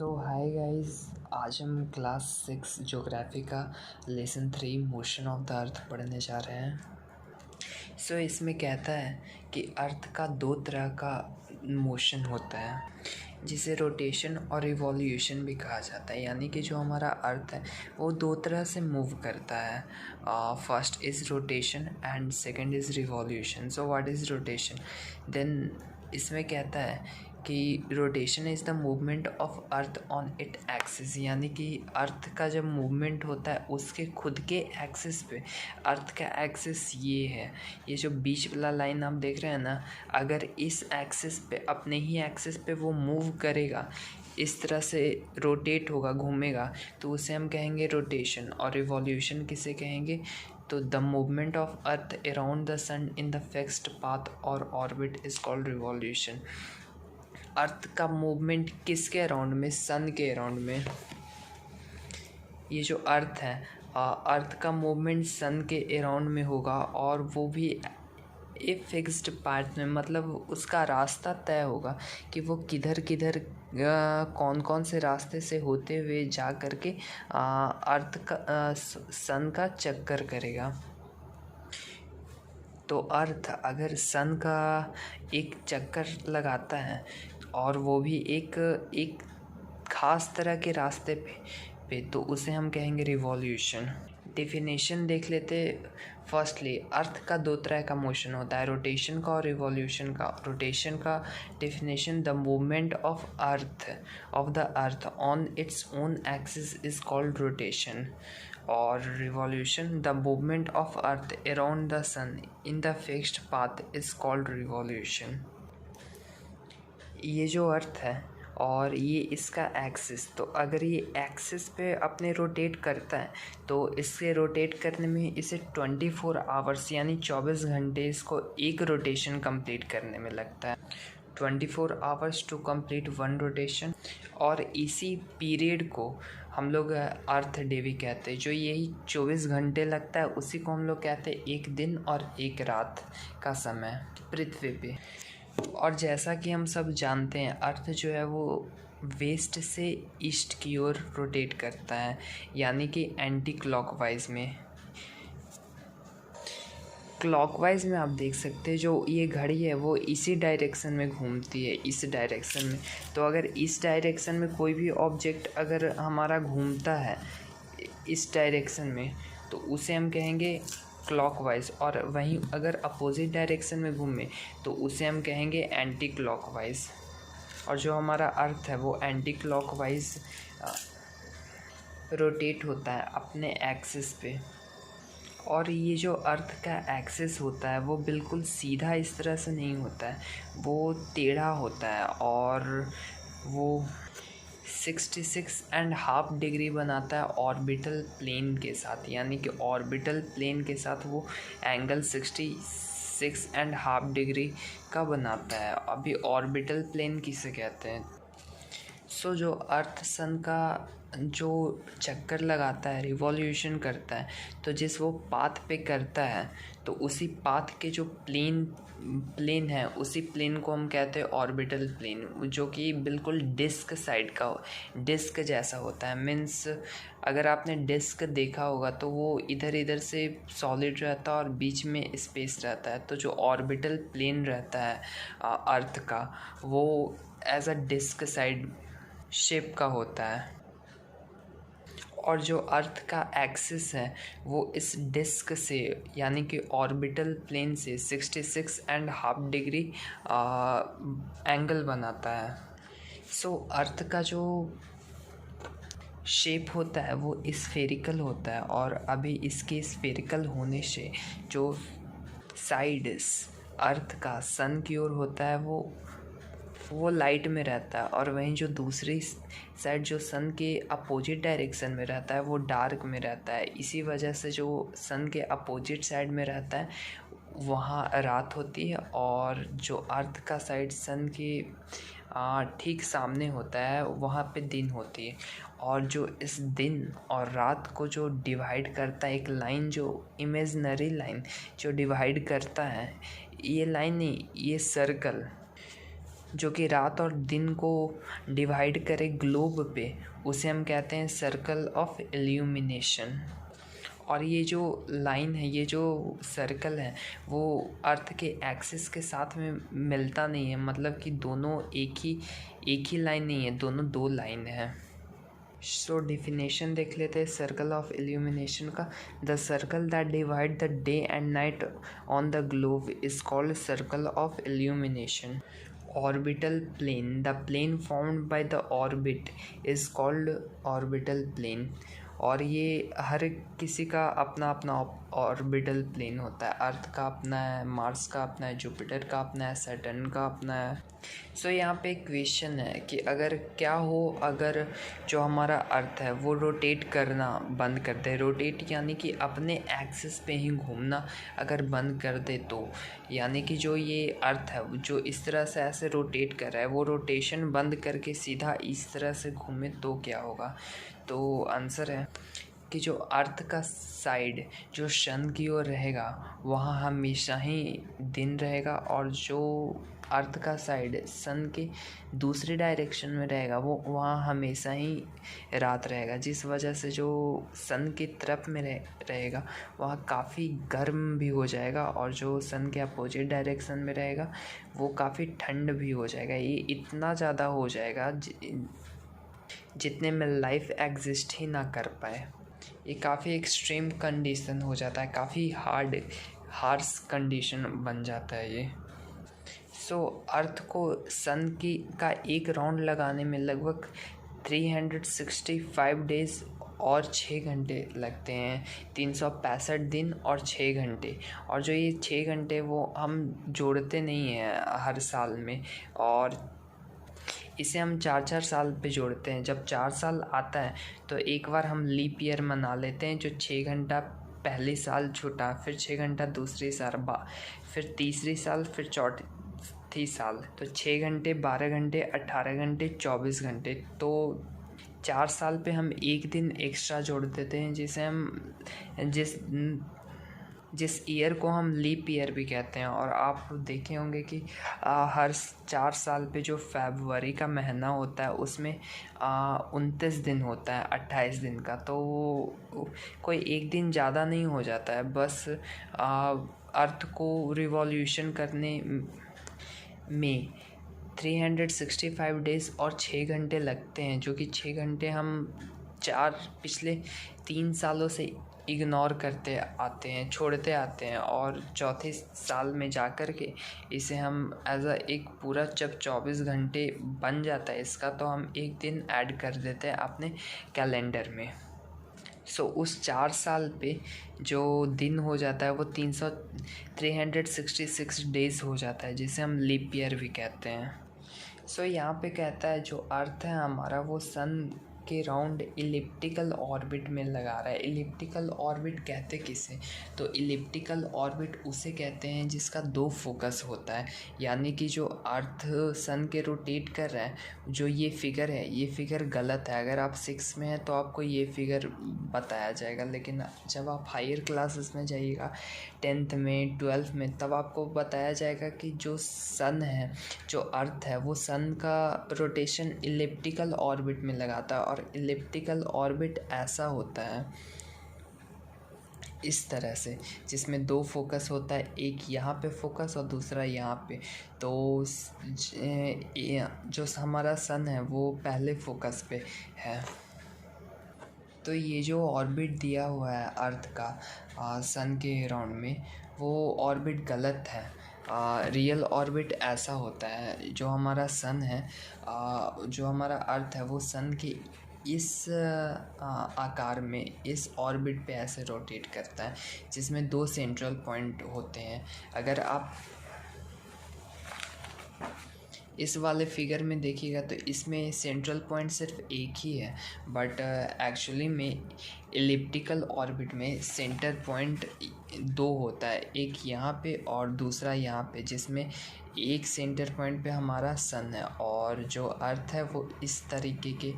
Hi guys, आज हम class 6 geography का लेसन 3 मोशन ऑफ द अर्थ पढ़ने जा रहे हैं। इसमें कहता है कि अर्थ का दो तरह का मोशन होता है, जिसे रोटेशन और रिवॉल्यूशन भी कहा जाता है। यानी कि जो हमारा अर्थ है वो दो तरह से मूव करता है। First is rotation and second is revolution. So what is rotation? Then इसमें कहता है कि rotation is the movement of earth on it axis. यानी कि अर्थ का जब मूवमेंट होता है उसके खुद के एक्सिस पे। अर्थ का एक्सिस ये है, ये जो बीच वाला लाइन आप देख रहे हैं ना, अगर इस एक्सिस पे, अपने ही एक्सिस पे वो मूव करेगा, इस तरह से रोटेट होगा, घूमेगा, तो उसे हम कहेंगे रोटेशन। और रिवॉल्यूशन किसे कहेंगे? तो the movement of earth around the sun in the fixed path और orbit is called revolution. Earth का मूवमेंट किसके अराउंड में? सन के अराउंड में। ये जो अर्थ है, अर्थ का मूवमेंट सन के अराउंड में होगा, और वो भी एक फिक्स्ड पाथ में। मतलब उसका रास्ता तय होगा कि वो किधर किधर कौन कौन से रास्ते से होते हुए जा कर के अर्थ का सन का चक्कर करेगा। तो अर्थ अगर सन का एक चक्कर लगाता है, और वो भी एक ख़ास तरह के रास्ते पे, तो उसे हम कहेंगे रिवॉल्यूशन। डेफिनेशन देख लेते। फर्स्टली, अर्थ का दो तरह का मोशन होता है, रोटेशन का और रिवॉल्यूशन का। रोटेशन का definition: the movement of the earth on its own axis is called rotation. और revolution: the movement of earth around the sun in the fixed path is called revolution. ये जो अर्थ है और ये इसका एक्सिस, तो अगर ये एक्सिस पे अपने रोटेट करता है तो इससे रोटेट करने में इसे 24 आवर्स यानी 24 घंटे इसको एक रोटेशन कंप्लीट करने में लगता है। 24 hours to complete one rotation. और इसी पीरियड को हम लोग अर्थ डे भी कहते हैं। जो यही 24 घंटे लगता है उसी को हम लोग कहते हैं एक दिन और एक रात का समय पृथ्वी पे। और जैसा कि हम सब जानते हैं, अर्थ जो है वो वेस्ट से ईस्ट की ओर रोटेट करता है, यानी कि एंटी क्लॉकवाइज में। क्लॉकवाइज में आप देख सकते हैं जो ये घड़ी है वो इसी डायरेक्शन में घूमती है, इस डायरेक्शन में। तो अगर इस डायरेक्शन में कोई भी ऑब्जेक्ट अगर हमारा घूमता है इस डायरेक्शन में, तो उसे हम कहेंगे क्लॉकवाइज। और वहीं अगर अपोजिट डायरेक्शन में घूमे तो उसे हम कहेंगे एंटी क्लॉकवाइज। और जो हमारा अर्थ है वो एंटी क्लॉकवाइज रोटेट होता है अपने एक्सिस पे। और ये जो अर्थ का एक्सिस होता है वो बिल्कुल सीधा इस तरह से नहीं होता है, वो टेढ़ा होता है, और वो 66.5 डिग्री बनाता है ऑर्बिटल प्लेन के साथ। यानी कि ऑर्बिटल प्लेन के साथ वो एंगल 66.5 डिग्री का बनाता है। अभी ऑर्बिटल प्लेन किसे कहते हैं? जो अर्थ सन का जो चक्कर लगाता है, रिवॉल्यूशन करता है, तो जिस वो पाथ पे करता है, तो उसी पाथ के जो प्लेन है उसी प्लेन को हम कहते हैं ऑर्बिटल प्लेन, जो कि बिल्कुल डिस्क साइड का, डिस्क जैसा होता है। मीन्स अगर आपने डिस्क देखा होगा तो वो इधर इधर से सॉलिड रहता है और बीच में स्पेस रहता है। तो जो ऑर्बिटल प्लेन रहता है अर्थ का, वो as a disc side shape का होता है। और जो अर्थ का एक्सिस है वो इस डिस्क से, यानी कि ऑर्बिटल प्लेन से 66.5 डिग्री एंगल बनाता है। अर्थ का जो शेप होता है वो स्फेरिकल होता है, और अभी इसके स्फेरिकल होने से जो साइड्स अर्थ का सन की ओर होता है वो लाइट में रहता है, और वहीं जो दूसरी साइड जो सन के अपोजिट डायरेक्शन में रहता है वो डार्क में रहता है। इसी वजह से जो सन के अपोजिट साइड में रहता है वहाँ रात होती है, और जो अर्थ का साइड सन के ठीक सामने होता है वहाँ पे दिन होती है। और जो इस दिन और रात को जो डिवाइड करता है, एक लाइन, जो इमेजिनरी लाइन जो डिवाइड करता है, ये लाइन नहीं, ये सर्कल, जो कि रात और दिन को डिवाइड करे ग्लोब पे, उसे हम कहते हैं सर्कल ऑफ इल्यूमिनेशन। और ये जो लाइन है, ये जो सर्कल है, वो अर्थ के एक्सिस के साथ में मिलता नहीं है, मतलब कि दोनों एक ही लाइन नहीं है, दोनों दो लाइन है। सो डिफिनेशन देख लेते हैं सर्कल ऑफ इल्यूमिनेशन का। The circle that divide the day and night on the globe is called circle of illumination. Orbital plane, the plane formed by the orbit is called orbital plane. और ये हर किसी का अपना अपना orbital plane होता है। Earth का अपना है, मार्स का अपना है, जुपिटर का अपना है, सैटर्न का अपना है। सो यहाँ पे एक क्वेश्चन है कि अगर क्या हो अगर जो हमारा अर्थ है वो रोटेट करना बंद कर दे। रोटेट यानी कि अपने एक्सिस पे ही घूमना अगर बंद कर दे तो, यानी कि जो ये अर्थ है जो इस तरह से ऐसे रोटेट कर रहा है, वो रोटेशन बंद करके सीधा इस तरह से घूमे तो क्या होगा। तो आंसर है कि जो अर्थ का साइड जो सन की ओर रहेगा वहाँ हमेशा ही दिन रहेगा, और जो अर्थ का साइड सन के दूसरी डायरेक्शन में रहेगा वो वहाँ हमेशा ही रात रहेगा। जिस वजह से जो सन की तरफ में रहेगा वहाँ काफ़ी गर्म भी हो जाएगा, और जो सन के अपोजिट डायरेक्शन में रहेगा वो काफ़ी ठंड भी हो जाएगा। ये इतना ज़्यादा हो जाएगा जितने में लाइफ एग्जिस्ट ही ना कर पाए। ये काफ़ी एक्सट्रीम कंडीशन हो जाता है, काफ़ी हार्श कंडीशन बन जाता है ये। सो अर्थ को सन का एक राउंड लगाने में लगभग 365 डेज़ और 6 घंटे लगते हैं, 365 दिन और 6 घंटे। और जो ये 6 घंटे वो हम जोड़ते नहीं हैं हर साल में, और इसे हम 4-4 साल पे जोड़ते हैं। जब 4 साल आता है तो एक बार हम लीप ईयर मना लेते हैं, जो 6 घंटा पहले साल छूटा, फिर 6 घंटा दूसरी साल, फिर तीसरी साल, फिर चौथी साल। तो 6 घंटे, 12 घंटे, 18 घंटे, 24 घंटे। तो 4 साल पे हम एक दिन एक्स्ट्रा जोड़ देते हैं, जिसे हम जिस ईयर को हम लीप ईयर भी कहते हैं। और आप देखे होंगे कि हर 4 साल पे जो फरवरी का महीना होता है उसमें 29 दिन होता है 28 दिन का। तो कोई एक दिन ज़्यादा नहीं हो जाता है, बस अर्थ को रिवॉल्यूशन करने में 365 डेज़ और 6 घंटे लगते हैं, जो कि 6 घंटे हम पिछले 3 सालों से इग्नोर करते आते हैं, छोड़ते आते हैं। और चौथे साल में जाकर के इसे हम एक पूरा जब 24 घंटे बन जाता है इसका, तो हम एक दिन ऐड कर देते हैं अपने कैलेंडर में। सो उस 4 साल पे जो दिन हो जाता है वो 366 डेज़ हो जाता है, जिसे हम लीप ईयर भी कहते हैं। सो यहाँ पे कहता है जो अर्थ है हमारा वो सन के राउंड इलिप्टिकल ऑर्बिट में लगा रहा है। इलिप्टिकल ऑर्बिट कहते किसे, तो इलिप्टिकल ऑर्बिट उसे कहते हैं जिसका 2 फोकस होता है। यानी कि जो अर्थ सन के रोटेट कर रहा है, जो ये फिगर है ये फिगर गलत है। अगर आप 6 में हैं तो आपको ये फिगर बताया जाएगा, लेकिन जब आप हायर क्लासेस में जाइएगा 10th में 12th में, तब आपको बताया जाएगा कि जो सन है, जो अर्थ है, वो सन का रोटेशन इलिप्टिकल ऑर्बिट में लगाता है। और इलिप्टिकल ऑर्बिट ऐसा होता है इस तरह से, जिसमें 2 फोकस होता है, एक यहाँ पे फोकस और दूसरा यहाँ पे। तो जो हमारा सन है वो पहले फोकस पे है। तो ये जो ऑर्बिट दिया हुआ है अर्थ का सन के राउंड में, वो ऑर्बिट गलत है। रियल ऑर्बिट ऐसा होता है, जो हमारा सन है, जो हमारा अर्थ है, वो सन के इस आकार में इस ऑर्बिट पे ऐसे रोटेट करता है, जिसमें 2 सेंट्रल पॉइंट होते हैं। अगर आप इस वाले फिगर में देखिएगा तो इसमें सेंट्रल पॉइंट सिर्फ एक ही है, बट एक्चुअली में इलिप्टिकल ऑर्बिट में सेंटर पॉइंट 2 होता है, एक यहाँ पे और दूसरा यहाँ पे, जिसमें एक सेंटर पॉइंट पे हमारा सन है, और जो अर्थ है वो इस तरीके के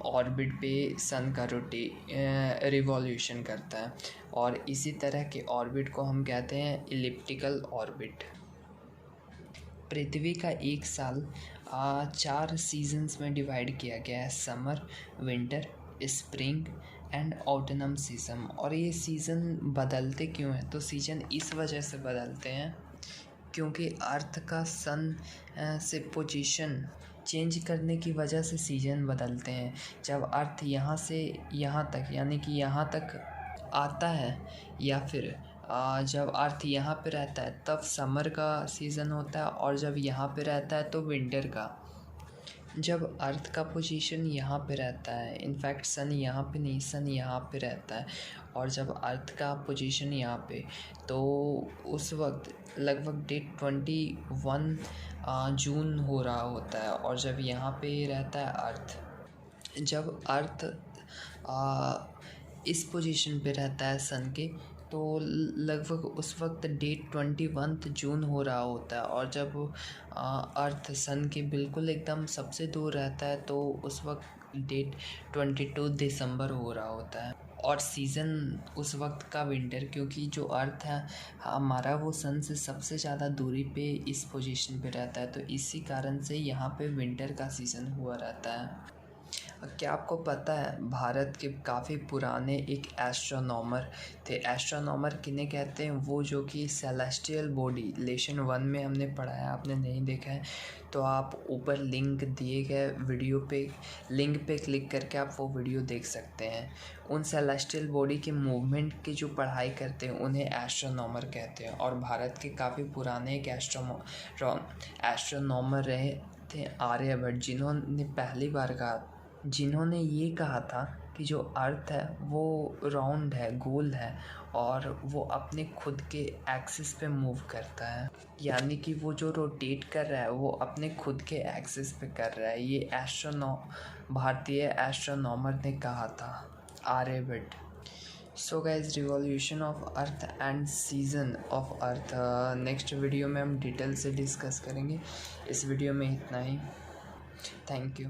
ऑर्बिट पे सन का रिवॉल्यूशन करता है। और इसी तरह के ऑर्बिट को हम कहते हैं इलिप्टिकल ऑर्बिट। पृथ्वी का एक साल 4 सीजन्स में डिवाइड किया गया है, summer, winter, spring and autumn season. और ये सीज़न बदलते क्यों हैं? तो सीजन इस वजह से बदलते हैं क्योंकि अर्थ का सन से पोजीशन चेंज करने की वजह से सीजन बदलते हैं। जब अर्थ यहाँ से यहाँ तक यानी कि यहाँ तक आता है या फिर जब अर्थ यहाँ पे रहता है तब समर का सीज़न होता है, और जब यहाँ पे रहता है तो विंटर का। जब अर्थ का पोजीशन यहाँ पे रहता है, इनफैक्ट सन यहाँ पे नहीं, सन यहाँ पे रहता है, और जब अर्थ का पोजीशन यहाँ पे, तो उस वक्त लगभग डेट 21 जून हो रहा होता है। और जब यहाँ पे रहता है अर्थ, जब अर्थ इस पोजीशन पे रहता है सन के, तो लगभग उस वक्त डेट 21 जून हो रहा होता है। और जब अर्थ सन के बिल्कुल एकदम सबसे दूर रहता है तो उस वक्त डेट 22 दिसंबर हो रहा होता है। और सीज़न उस वक्त का विंटर, क्योंकि जो अर्थ है हमारा वो सन से सबसे ज़्यादा दूरी पे इस पोजीशन पे रहता है, तो इसी कारण से यहाँ पे विंटर का सीज़न हुआ रहता है। क्या आपको पता है भारत के काफ़ी पुराने एक एस्ट्रोनॉमर थे? एस्ट्रोनॉमर किन्हें कहते हैं? वो जो कि सेलेस्टियल बॉडी लेसन 1 में हमने पढ़ा है, आपने नहीं देखा है तो आप ऊपर लिंक दिए गए वीडियो पे लिंक पे क्लिक करके आप वो वीडियो देख सकते हैं। उन सेलेस्टियल बॉडी के मूवमेंट की जो पढ़ाई करते हैं उन्हें एस्ट्रोनॉमर कहते हैं। और भारत के काफ़ी पुराने एक एस्ट्रोनॉमर रहे थे आर्यभट्ट, जिन्होंने ये कहा था कि जो अर्थ है वो राउंड है, गोल है, और वो अपने खुद के एक्सिस पे मूव करता है, यानी कि वो जो रोटेट कर रहा है वो अपने खुद के एक्सिस पे कर रहा है। ये भारतीय एस्ट्रोनॉमर ने कहा था, Aryabhatta. So guys, revolution of earth and season of earth next video में हम डिटेल से डिस्कस करेंगे। इस वीडियो में इतना ही। Thank you.